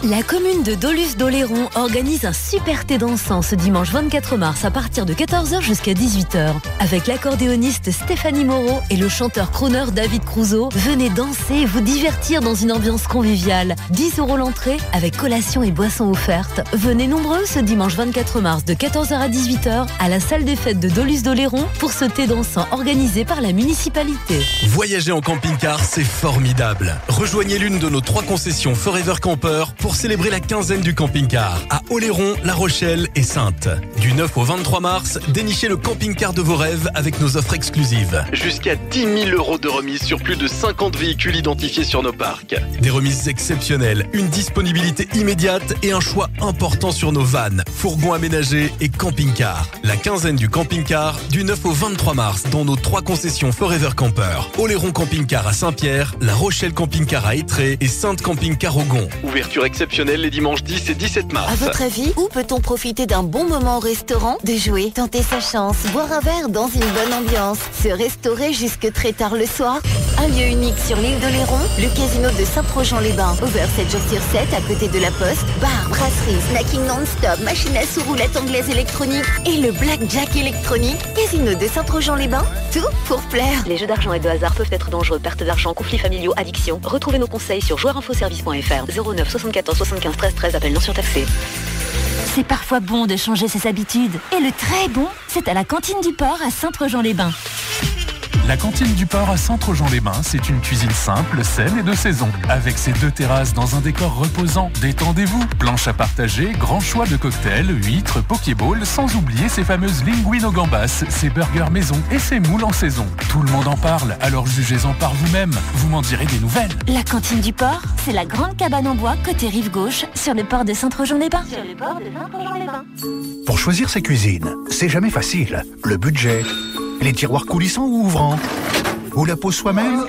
La commune de Dolusse-d'Oléron organise un super thé dansant ce dimanche 24 mars à partir de 14h jusqu'à 18h. Avec l'accordéoniste Stéphanie Moreau et le chanteur crooner David Crusoe, venez danser et vous divertir dans une ambiance conviviale. 10 € l'entrée avec collation et boissons offertes. Venez nombreux ce dimanche 24 mars de 14h à 18h à la salle des fêtes de Dolusse-d'Oléron pour ce thé dansant organisé par la municipalité. Voyager en camping-car, c'est formidable. Rejoignez l'une de nos 3 concessions Forever Camper pour célébrer la quinzaine du camping-car à Oléron, La Rochelle et Saintes. Du 9 au 23 mars, dénichez le camping-car de vos rêves avec nos offres exclusives. Jusqu'à 10 000 € de remise sur plus de 50 véhicules identifiés sur nos parcs. Des remises exceptionnelles, une disponibilité immédiate et un choix important sur nos vannes, fourgons aménagés et camping-car. La quinzaine du camping-car du 9 au 23 mars dans nos 3 concessions Forever Camper. Oléron Camping-Car à Saint-Pierre, La Rochelle Camping-Car à Étré et Saintes Camping-Car au Gond. Ouverture exceptionnelle les dimanches 10 et 17 mars. À votre avis, où peut-on profiter d'un bon moment au restaurant, de jouer, tenter sa chance, boire un verre dans une bonne ambiance, se restaurer jusque très tard le soir? Un lieu unique sur l'île d'Oléron, le casino de Saint-Projean-les-Bains, ouvert 7 jours sur 7 à côté de la Poste, bar, brasserie, snacking non-stop, machine à sous roulette anglaise électronique et le blackjack électronique. Casino de Saint-Projean-les-Bains, tout pour plaire. Les jeux d'argent et de hasard peuvent être dangereux, perte d'argent, conflits familiaux, addiction. Retrouvez nos conseils sur joueurinfoservice.fr. 09 74 75 13 13, appel non surtaxé. C'est parfois bon de changer ses habitudes. Et le très bon, c'est à la cantine du port à Saint-Projean-les-Bains. La cantine du port à Saint-Trojan-les-Bains, c'est une cuisine simple, saine et de saison. Avec ses 2 terrasses dans un décor reposant, détendez-vous. Planche à partager, grand choix de cocktails, huîtres, pokéballs, sans oublier ses fameuses linguines au gambas, ses burgers maison et ses moules en saison. Tout le monde en parle, alors jugez-en par vous-même. Vous m'en direz des nouvelles. La cantine du port, c'est la grande cabane en bois côté rive gauche sur le port de Saint-Trojan-les-Bains. Pour choisir ses cuisines, c'est jamais facile. Le budget, les tiroirs coulissants ou ouvrants, ou la pose soi-même,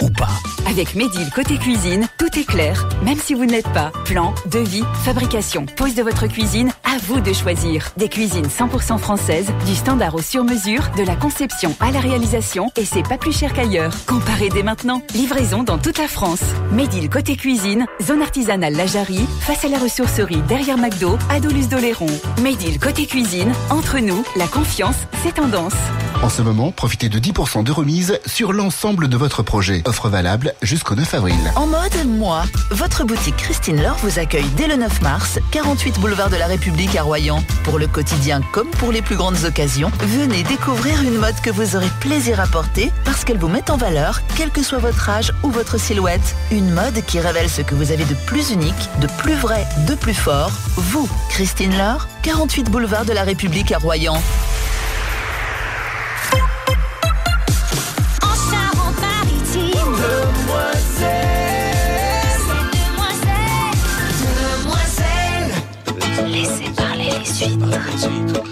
ou pas. Avec Medil côté cuisine, tout est clair, même si vous ne l'êtes pas. Plan, devis, fabrication, pose de votre cuisine, à vous de choisir. Des cuisines 100% françaises, du standard au sur-mesure, de la conception à la réalisation, et c'est pas plus cher qu'ailleurs. Comparez dès maintenant. Livraison dans toute la France. Medil côté cuisine, zone artisanale La Jarrie, face à la ressourcerie derrière McDo, à Doluce-d'Oléron. Medil côté cuisine, entre nous, la confiance, c'est tendance. En ce moment, profitez de 10% de remise sur l'ensemble de votre projet. Offre valable jusqu'au 9 avril. En mode moi, votre boutique Christine Laure vous accueille dès le 9 mars, 48 boulevard de la République à Royan. Pour le quotidien comme pour les plus grandes occasions, venez découvrir une mode que vous aurez plaisir à porter parce qu'elle vous met en valeur, quel que soit votre âge ou votre silhouette. Une mode qui révèle ce que vous avez de plus unique, de plus vrai, de plus fort. Vous, Christine Laure, 48 boulevard de la République à Royan. Laissez parler les huîtres.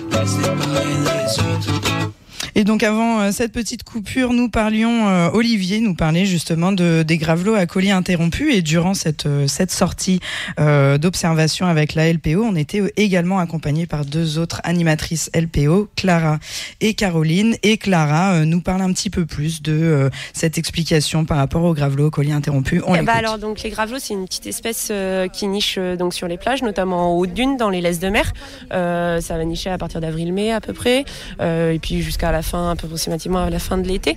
Et donc avant cette petite coupure, nous parlions, Olivier nous parlait justement des gravelots à collier interrompu, et durant cette sortie d'observation avec la LPO, on était également accompagnés par 2 autres animatrices LPO, Clara et Caroline. Et Clara nous parle un petit peu plus de cette explication par rapport aux gravelots au collier interrompu. Alors donc les gravelots, c'est une petite espèce qui niche donc sur les plages, notamment en haute dune, dans les laisses de mer. Ça va nicher à partir d'avril-mai à peu près, et puis jusqu'à la fin, approximativement à la fin de l'été.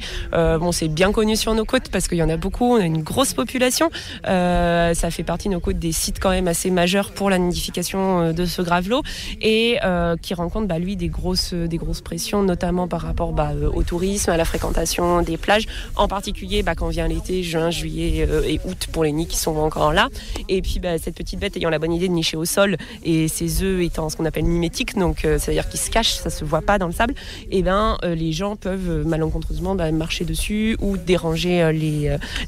C'est bien connu sur nos côtes parce qu'il y en a beaucoup, on a une grosse population. Ça fait partie de nos côtes des sites quand même assez majeurs pour la nidification de ce gravelot, et qui rencontre lui des grosses pressions, notamment par rapport au tourisme, à la fréquentation des plages, en particulier quand vient l'été, juin, juillet et août pour les nids qui sont encore là. Et puis cette petite bête ayant la bonne idée de nicher au sol, et ses œufs étant ce qu'on appelle mimétiques, donc c'est-à-dire qu'ils se cachent, ça se voit pas dans le sable, et les gens peuvent malencontreusement marcher dessus ou déranger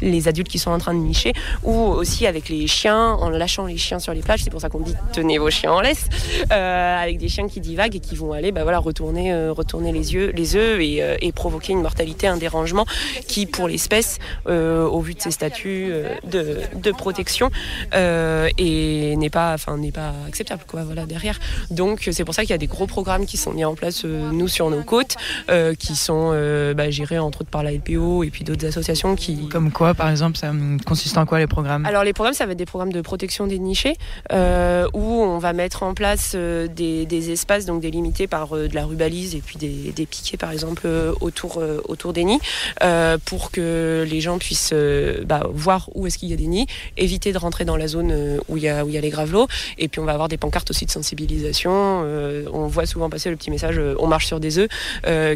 les adultes qui sont en train de nicher, ou aussi avec les chiens, en lâchant les chiens sur les plages. C'est pour ça qu'on dit tenez vos chiens en laisse, avec des chiens qui divaguent et qui vont aller retourner les œufs et provoquer une mortalité, un dérangement qui pour l'espèce, au vu de ses statuts de protection, et n'est pas acceptable derrière. Donc c'est pour ça qu'il y a des gros programmes qui sont mis en place nous sur nos côtes, qui sont gérés entre autres par la LPO et puis d'autres associations qui... Comme quoi, par exemple, ça consiste en quoi les programmes ? Alors les programmes, ça va être des programmes de protection des nichés, où on va mettre en place des espaces donc délimités par de la rubalise et puis des piquets par exemple autour des nids, pour que les gens puissent voir où est-ce qu'il y a des nids, éviter de rentrer dans la zone où il y a les gravelots, et puis on va avoir des pancartes aussi de sensibilisation. On voit souvent passer le petit message on marche sur des œufs,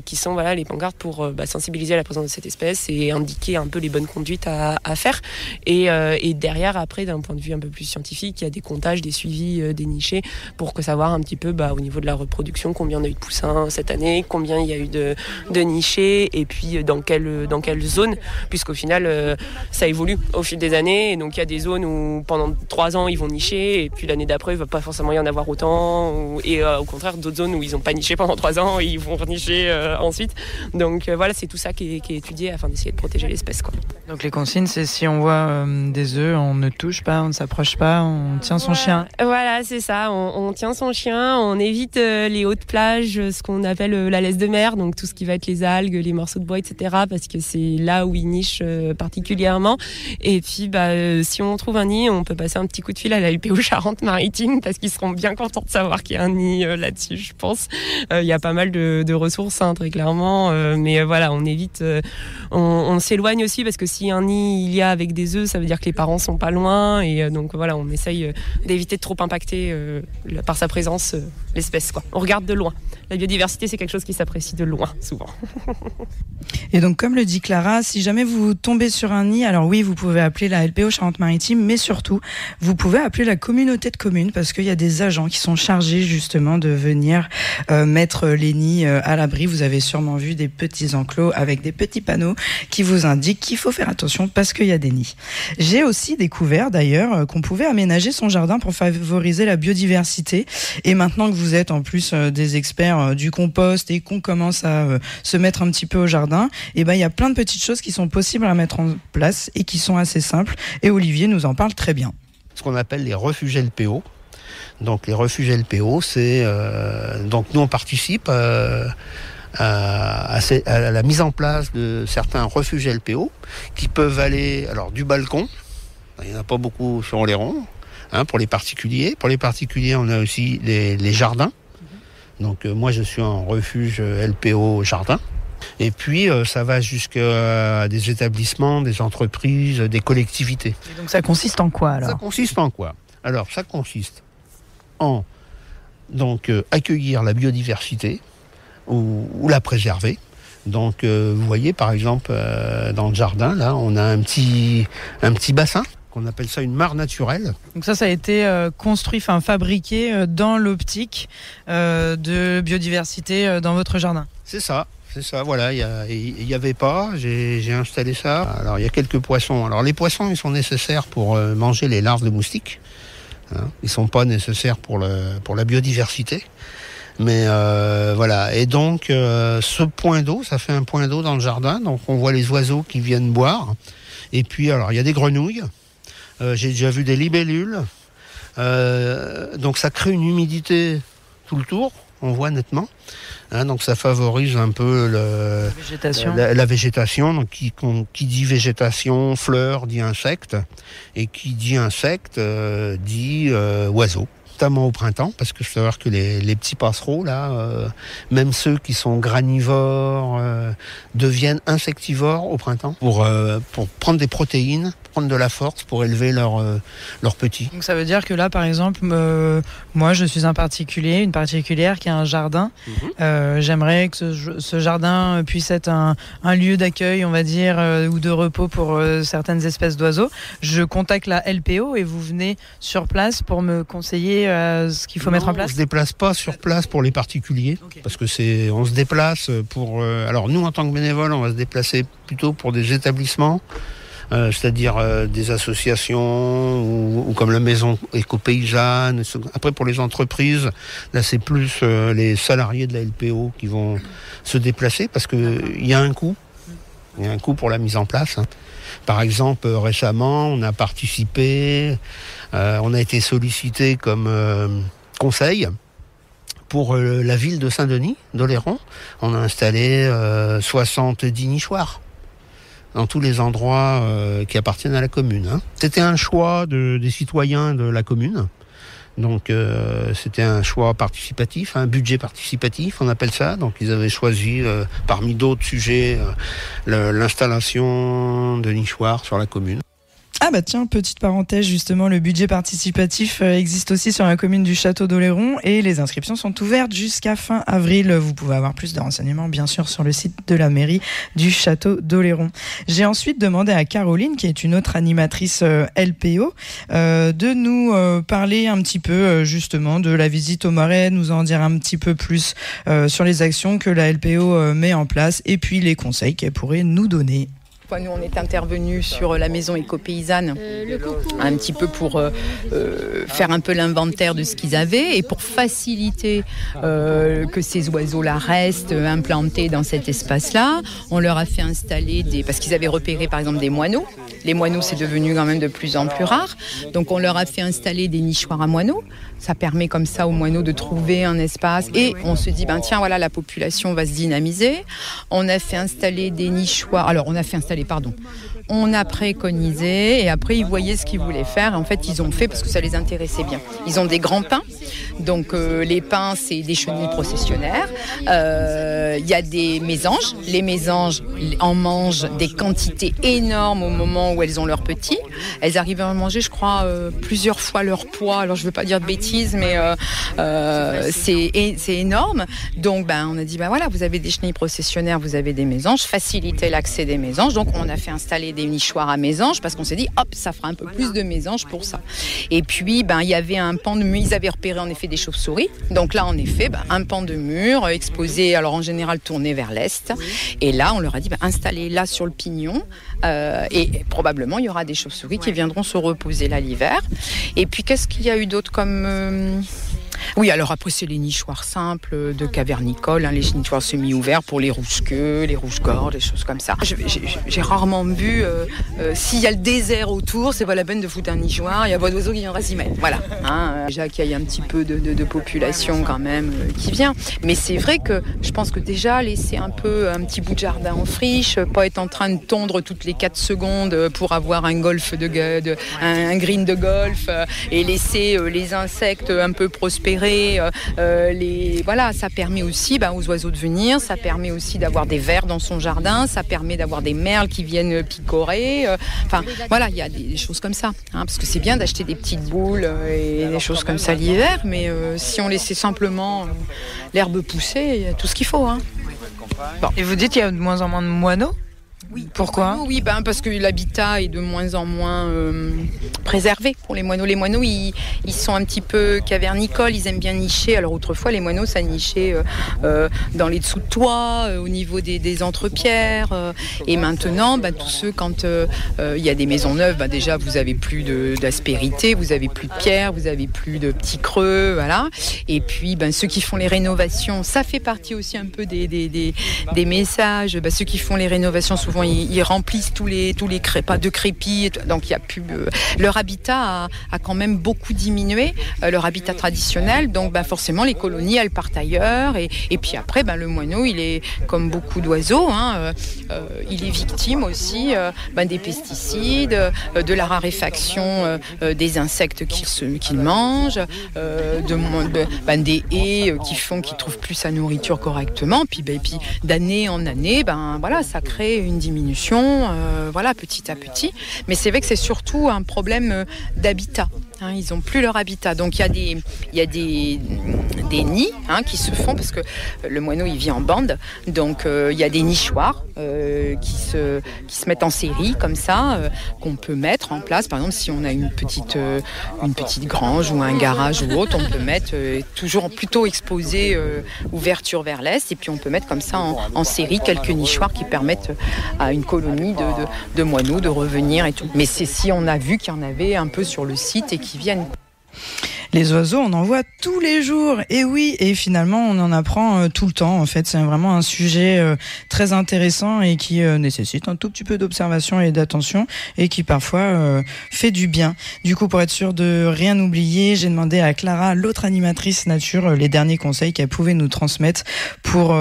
qui sont les pancartes pour sensibiliser à la présence de cette espèce et indiquer un peu les bonnes conduites à faire. Et derrière, après, d'un point de vue un peu plus scientifique, il y a des comptages, des suivis des nichés pour savoir un petit peu au niveau de la reproduction, combien on a eu de poussins cette année, combien il y a eu de nichés, et puis dans quelle zone, puisqu'au final ça évolue au fil des années, et donc il y a des zones où pendant 3 ans ils vont nicher, et puis l'année d'après il ne va pas forcément y en avoir autant, et au contraire d'autres zones où ils n'ont pas niché pendant 3 ans et ils vont renicher ensuite. Donc c'est tout ça qui est étudié afin d'essayer de protéger l'espèce, quoi. Donc les consignes, c'est si on voit des œufs, on ne touche pas, on ne s'approche pas, on tient son chien. Voilà, c'est ça, on tient son chien, on évite les hautes plages, ce qu'on appelle la laisse de mer, donc tout ce qui va être les algues, les morceaux de bois, etc., parce que c'est là où ils nichent particulièrement. Et puis si on trouve un nid, on peut passer un petit coup de fil à la LPO Charente-Maritime, parce qu'ils seront bien contents de savoir qu'il y a un nid là-dessus, je pense. Il y a pas mal de ressources très clairement. Mais voilà, on évite, on s'éloigne aussi parce que si un nid il y a avec des œufs, ça veut dire que les parents sont pas loin et donc voilà, on essaye d'éviter de trop impacter par sa présence l'espèce, quoi. On regarde de loin. La biodiversité, c'est quelque chose qui s'apprécie de loin, souvent. Et donc, comme le dit Clara, si jamais vous tombez sur un nid, alors oui, vous pouvez appeler la LPO Charente-Maritime, mais surtout, vous pouvez appeler la communauté de communes parce qu'il y a des agents qui sont chargés justement de venir mettre les nids à l'abri. Vous avez sûrement vu des petits enclos avec des petits panneaux qui vous indiquent qu'il faut faire attention parce qu'il y a des nids. J'ai aussi découvert d'ailleurs qu'on pouvait aménager son jardin pour favoriser la biodiversité. Et maintenant que vous êtes en plus des experts du compost et qu'on commence à se mettre un petit peu au jardin, et ben il y a plein de petites choses qui sont possibles à mettre en place et qui sont assez simples. Et Olivier nous en parle très bien. Ce qu'on appelle les refuges LPO. Donc les refuges LPO, c'est donc nous on participe à la mise en place de certains refuges LPO qui peuvent aller alors du balcon. Il n'y en a pas beaucoup sur Oléron. Pour les particuliers. Pour les particuliers, on a aussi les jardins. Donc moi, je suis en refuge LPO jardin. Et puis, ça va jusqu'à des établissements, des entreprises, des collectivités. Et donc ça consiste en quoi alors ? Ça consiste en quoi ? Alors, ça consiste en accueillir la biodiversité ou la préserver. Donc, vous voyez, par exemple, dans le jardin, là, on a un petit bassin. On appelle ça une mare naturelle. Donc ça a été construit, fabriqué dans l'optique de biodiversité dans votre jardin. C'est ça, voilà, il y avait pas, j'ai installé ça. Alors il y a quelques poissons. Alors les poissons, ils sont nécessaires pour manger les larves de moustiques. Ils sont pas nécessaires pour la biodiversité. Mais voilà, et donc ce point d'eau, ça fait un point d'eau dans le jardin, donc on voit les oiseaux qui viennent boire. Et puis alors il y a des grenouilles. J'ai déjà vu des libellules. Donc ça crée une humidité tout le tour, on voit nettement. Donc ça favorise un peu la végétation. Donc qui dit végétation, fleurs, dit insectes. Et qui dit insectes, dit oiseaux. Notamment au printemps, parce que je veux savoir que les petits passereaux, là, même ceux qui sont granivores, deviennent insectivores au printemps pour prendre des protéines, prendre de la force pour élever leurs petits. Donc ça veut dire que là, par exemple, moi, je suis une particulière qui a un jardin. J'aimerais que ce jardin puisse être un lieu d'accueil, on va dire, ou de repos pour certaines espèces d'oiseaux. Je contacte la LPO et vous venez sur place pour me conseiller ce qu'il faut mettre en place. On se déplace pas sur place pour les particuliers, parce que on se déplace pour. Alors nous, en tant que bénévoles, on va se déplacer plutôt pour des établissements. C'est-à-dire des associations ou comme la maison éco-paysanne. Après, pour les entreprises, là, c'est plus les salariés de la LPO qui vont se déplacer parce qu'il y a un coût. Il y a un coût pour la mise en place. Par exemple, récemment, on a participé, on a été sollicité comme conseil pour la ville de Saint-Denis, d'Oléron. On a installé 70 nichoirs dans tous les endroits qui appartiennent à la commune. C'était un choix des citoyens de la commune. Donc c'était un choix participatif, un budget participatif, on appelle ça. Donc ils avaient choisi, parmi d'autres sujets, l'installation de nichoirs sur la commune. Ah bah tiens, petite parenthèse, justement, le budget participatif existe aussi sur la commune du Château d'Oléron et les inscriptions sont ouvertes jusqu'à fin avril. Vous pouvez avoir plus de renseignements, bien sûr, sur le site de la mairie du Château d'Oléron. J'ai ensuite demandé à Caroline, qui est une autre animatrice LPO, de nous parler un petit peu, justement, de la visite au Marais, nous en dire un petit peu plus sur les actions que la LPO met en place et puis les conseils qu'elle pourrait nous donner. Nous, on est intervenus sur la maison éco-paysanne un petit peu pour faire un peu l'inventaire de ce qu'ils avaient et pour faciliter que ces oiseaux-là restent implantés dans cet espace-là. On leur a fait installer parce qu'ils avaient repéré par exemple des moineaux. Les moineaux, c'est devenu quand même de plus en plus rare. Donc on leur a fait installer des nichoirs à moineaux. Ça permet comme ça aux moineaux de trouver un espace. Et on se dit, tiens, voilà, la population va se dynamiser. On a fait installer des nichoirs. Alors on a fait installer On a préconisé et après ils voyaient ce qu'ils voulaient faire. En fait, ils ont fait parce que ça les intéressait bien. Ils ont des grands pins. Donc les pins, c'est des chenilles processionnaires. Il y a des mésanges. Les mésanges en mangent des quantités énormes au moment où elles ont leurs petits. Elles arrivent à manger, je crois, plusieurs fois leur poids. Alors je ne veux pas dire de bêtises, mais c'est énorme. Donc on a dit, voilà, vous avez des chenilles processionnaires, vous avez des mésanges, facilitez l'accès des mésanges. Donc on a fait installer des nichoirs à mésanges parce qu'on s'est dit, hop, ça fera un peu plus de mésanges pour ça. Et puis, il y avait un pan de mur. Ils avaient repéré en effet des chauves-souris. Donc là, en effet, un pan de mur exposé, alors en général tourné vers l'est. Et là, on leur a dit, installez là sur le pignon. Et probablement, il y aura des chauves-souris qui viendront se reposer là l'hiver. Et puis, qu'est-ce qu'il y a eu d'autre comme... Oui, alors après, c'est les nichoirs simples de cavernicoles, les nichoirs semi-ouverts pour les rouges-queues, les rouges-gorges, des choses comme ça. J'ai rarement vu, s'il y a le désert autour, c'est pas la peine de foutre un nichoir, il n'y a pas d'oiseau qui viendra s'y mettre. Voilà. Déjà qu'il y a un petit peu de population quand même qui vient. Mais c'est vrai que je pense que déjà, laisser un petit bout de jardin en friche, pas être en train de tondre toutes les 4 secondes pour avoir un green de golf et laisser les insectes un peu prospérer. Ça permet aussi aux oiseaux de venir, ça permet aussi d'avoir des vers dans son jardin, ça permet d'avoir des merles qui viennent picorer. Il y a des choses comme ça. Parce que c'est bien d'acheter des petites boules et des choses comme ça l'hiver, mais si on laissait simplement l'herbe pousser, il y a tout ce qu'il faut. Bon. Et vous dites qu'il y a de moins en moins de moineaux ? Oui. Pourquoi ? Oui, parce que l'habitat est de moins en moins préservé pour les moineaux. Les moineaux, ils sont un petit peu cavernicoles, ils aiment bien nicher. Alors autrefois, les moineaux, ça nichait dans les dessous de toits, au niveau des entrepierres. Et maintenant, tous ceux, quand il y a des maisons neuves, déjà, vous avez plus d'aspérité, vous avez plus de pierres, vous avez plus de petits creux, voilà. Et puis, ceux qui font les rénovations, ça fait partie aussi un peu des messages. Ceux qui font les rénovations, souvent, ils remplissent tous les pas de crépis, donc il y a plus leur habitat a quand même beaucoup diminué, leur habitat traditionnel, donc forcément les colonies elles partent ailleurs et puis après le moineau il est comme beaucoup d'oiseaux, il est victime aussi des pesticides, de la raréfaction des insectes qu'il mange, des haies qui trouvent plus sa nourriture correctement, puis d'année en année ça crée une diminution, petit à petit. Mais c'est vrai que c'est surtout un problème d'habitat. Ils n'ont plus leur habitat. Donc il y a des nids qui se font parce que le moineau il vit en bande. Donc il y a des nichoirs qui se mettent en série comme ça, qu'on peut mettre en place. Par exemple, si on a une petite grange ou un garage ou autre, on peut mettre toujours plutôt exposé, ouverture vers l'est, et puis on peut mettre comme ça en série quelques nichoirs qui permettent à une colonie de moineaux de revenir et tout. Mais c'est si on a vu qu'il y en avait un peu sur le site et qui viennent. Les oiseaux, on en voit tous les jours. Et oui, et finalement, on en apprend tout le temps. En fait, c'est vraiment un sujet très intéressant et qui nécessite un tout petit peu d'observation et d'attention et qui parfois fait du bien. Du coup, pour être sûr de rien oublier, j'ai demandé à Clara, l'autre animatrice nature, les derniers conseils qu'elle pouvait nous transmettre pour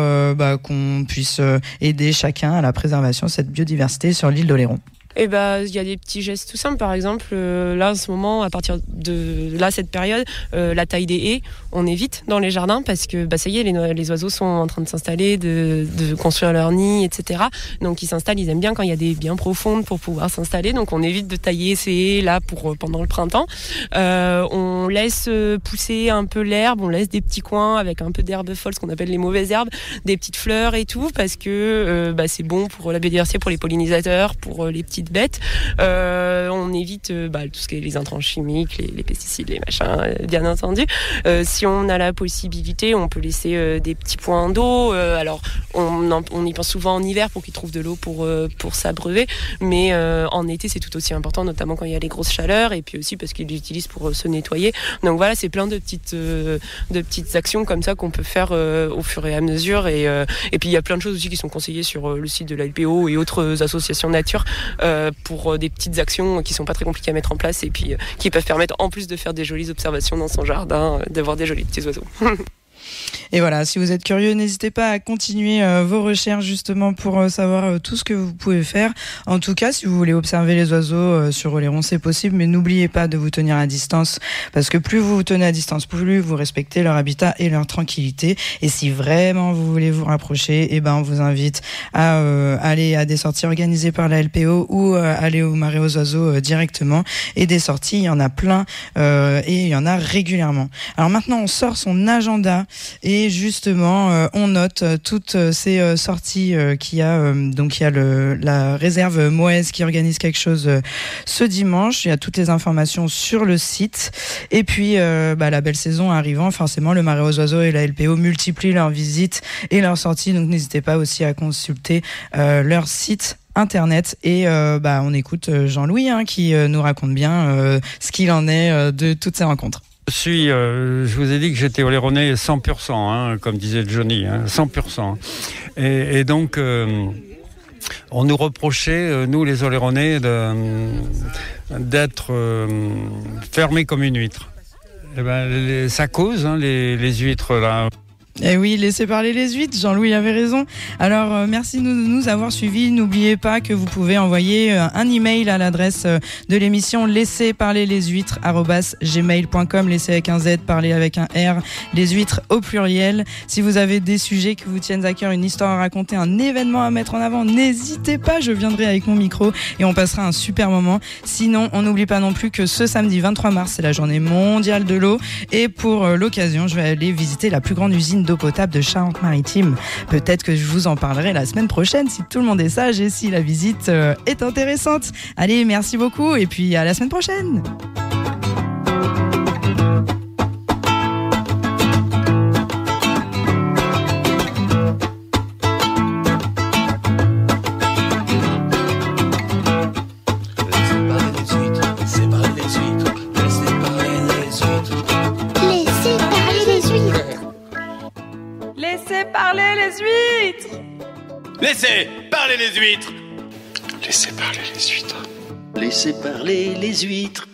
qu'on puisse aider chacun à la préservation de cette biodiversité sur l'île d'Oléron. Il y a des petits gestes tout simples. Par exemple, là en ce moment, à partir de cette période, la taille des haies, on évite dans les jardins parce que ça y est, les oiseaux sont en train de s'installer, de construire leur nid, etc. Donc ils s'installent, ils aiment bien quand il y a des haies bien profondes pour pouvoir s'installer. Donc on évite de tailler ces haies là pendant le printemps. On laisse pousser un peu l'herbe, on laisse des petits coins avec un peu d'herbe folle, ce qu'on appelle les mauvaises herbes, des petites fleurs et tout, parce que c'est bon pour la biodiversité, pour les pollinisateurs, pour les petites bêtes. On évite tout ce qui est les intrants chimiques, les pesticides, les machins, bien entendu. Si on a la possibilité, on peut laisser des petits points d'eau. Alors on y pense souvent en hiver pour qu'ils trouvent de l'eau pour s'abreuver, mais en été c'est tout aussi important, notamment quand il y a les grosses chaleurs, et puis aussi parce qu'ils l'utilisent pour se nettoyer. Donc voilà, c'est plein de petites actions comme ça qu'on peut faire au fur et à mesure, et puis il y a plein de choses aussi qui sont conseillées sur le site de la LPO et autres associations nature pour des petites actions qui sont pas très compliquées à mettre en place et puis qui peuvent permettre, en plus de faire des jolies observations dans son jardin, de voir des jolis petits oiseaux. Et voilà, si vous êtes curieux, n'hésitez pas à continuer vos recherches justement pour savoir tout ce que vous pouvez faire. En tout cas, si vous voulez observer les oiseaux sur Oléron, c'est possible, mais n'oubliez pas de vous tenir à distance, parce que plus vous vous tenez à distance, plus vous respectez leur habitat et leur tranquillité. Et si vraiment vous voulez vous rapprocher, on vous invite à aller à des sorties organisées par la LPO ou aller au Marais aux oiseaux directement. Et des sorties, il y en a plein et il y en a régulièrement. Alors maintenant, on sort son agenda et justement, on note toutes ces sorties qu'il y a. Donc il y a la réserve Moez qui organise quelque chose ce dimanche. Il y a toutes les informations sur le site. Et puis la belle saison arrivant, forcément le Marais aux oiseaux et la LPO multiplient leurs visites et leurs sorties. Donc n'hésitez pas aussi à consulter leur site internet et on écoute Jean-Louis qui nous raconte bien ce qu'il en est de toutes ces rencontres. Je vous ai dit que j'étais oléronais 100%, comme disait Johnny, 100%. Et donc, on nous reprochait, nous les oléronnais, d'être fermés comme une huître. Ça cause, les huîtres là. Eh oui, laissez parler les huîtres, Jean-Louis avait raison. Alors, merci de nous avoir suivis. N'oubliez pas que vous pouvez envoyer un email à l'adresse de l'émission laissezparlerleshuîtres@gmail.com. Laissez avec un Z, parler avec un R, les huîtres au pluriel. Si vous avez des sujets qui vous tiennent à cœur, une histoire à raconter, un événement à mettre en avant, n'hésitez pas, je viendrai avec mon micro et on passera un super moment. Sinon, on n'oublie pas non plus que ce samedi 23 mars, c'est la journée mondiale de l'eau. Et pour l'occasion, je vais aller visiter la plus grande usine d'eau potable de Charente-Maritime. Peut-être que je vous en parlerai la semaine prochaine si tout le monde est sage et si la visite est intéressante. Allez, merci beaucoup et puis à la semaine prochaine. Laissez parler les huîtres. Laissez parler les huîtres. Laissez parler les huîtres. Laissez parler les huîtres.